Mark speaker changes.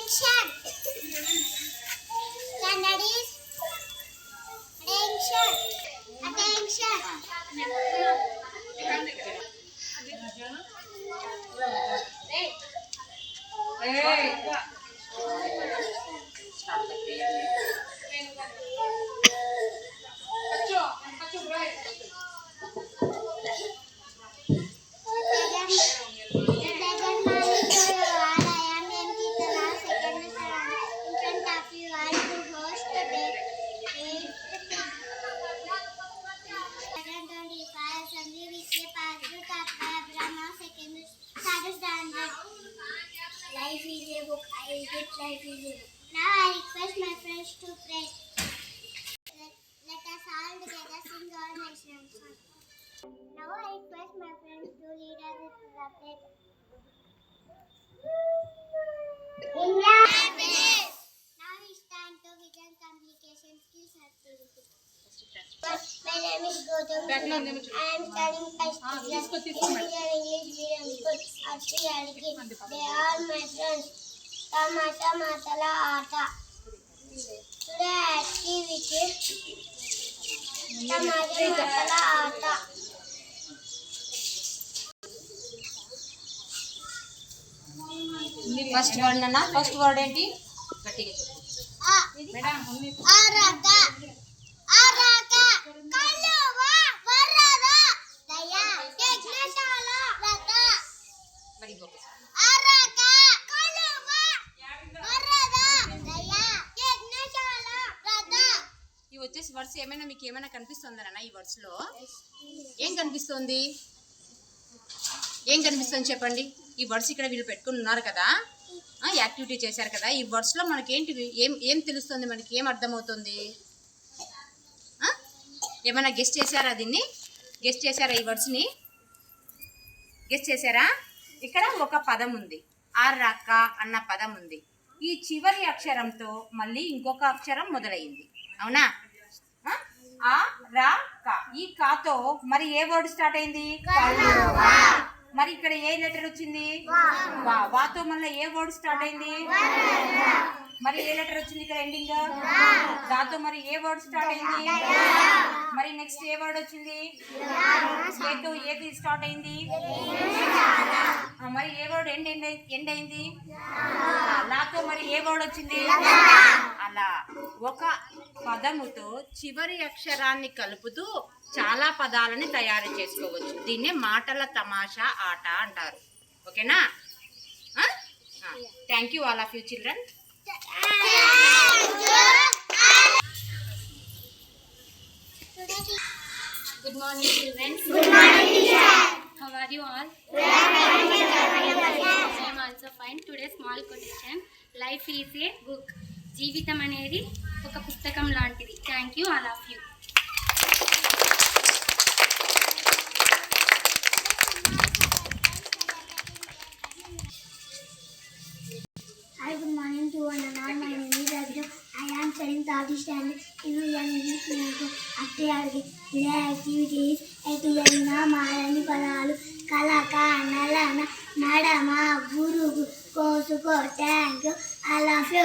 Speaker 1: Attention. Standard is attention. Attention. Life is a book. I get life is a book. Now I request my friends to pray. Let us all together sing all national songs. Now I request my friends to lead us with the prayer. Now it's time to begin communication skills activity. My name is Gautam. I am studying first class in English medium school at Sri. They are my friends. Tamata Matala Ata. Today activity Tamata Matala Ata.
Speaker 2: First word అన్న first word ఏంటి గట్టిగా చెప్పు madam
Speaker 1: ఆరక ఆరక కలువ వరద దయ యజ్ఞశాల వ్రత
Speaker 2: మరి ఇంకొకసారి
Speaker 1: ఆరక కలువ వరద దయ యజ్ఞశాల వ్రత.
Speaker 2: ఇవి వచ్చేసి వర్డ్స్ ఏమైనా మీకు ఏమైనా కనిపిస్తుందన్న ఈ వర్డ్స్ లో ఏం కనిపిస్తుంది చెప్పండి. ఈ వర్డ్స్ ఇక్కడ వీళ్ళు పెట్టుకుని ఉన్నారు కదా, యాక్టివిటీ చేశారు కదా, ఈ వర్డ్స్లో మనకి ఏంటి ఏం తెలుస్తుంది, మనకి ఏం అర్థమవుతుంది? ఏమైనా గెస్ట్ చేశారా? దీన్ని గెస్ట్ చేశారా? ఈ వర్డ్స్ని గెస్ట్ చేశారా? ఇక్కడ ఒక పదం ఉంది, ఆర్రాక అన్న పదం ఉంది. ఈ చివరి అక్షరంతో మళ్ళీ ఇంకొక అక్షరం మొదలైంది, అవునా? ఆ రా కా, ఈ కాతో మరి ఏ వర్డ్ స్టార్ట్ అయింది? మరి ఇక్కడ ఏ లెటర్ వచ్చింది? వాతో మళ్ళీ ఏ వర్డ్ స్టార్ట్ అయింది? మరి ఏ లెటర్ వచ్చింది ఇక్కడ ఎండింగ్? దాతో మరి ఏ వర్డ్ స్టార్ట్ అయింది? మరి నెక్స్ట్ ఏ వర్డ్ వచ్చింది? ఏతో ఏది స్టార్ట్ అయింది? మరి ఏ వర్డ్ ఎండ్ అయింది? లాతో మరి ఏ వర్డ్ వచ్చింది? అలా ఒక పదముతో చివరి అక్షరాన్ని కలుపుతూ చాలా పదాలని తయారు చేసుకోవచ్చు. దీన్నే మాటల తమాషా ఆట అంటారు. ఓకేనా? Thank you all of you children.
Speaker 3: Good morning children.
Speaker 1: Good morning teacher.
Speaker 3: How are you all? I am also fine. Today small quotation. Life is a book. జీవితం అనేది ఒక పుస్తకం లాంటిది. Thank you all of you.
Speaker 1: Hi, good morning to one and all. My name is Abhijit. I am studying third standard in English medium school at Sri. Today activity is ఎటువైన మారని పదాలు కలక నలన నడమ గురుగు కోసుకో. Thank you all of you.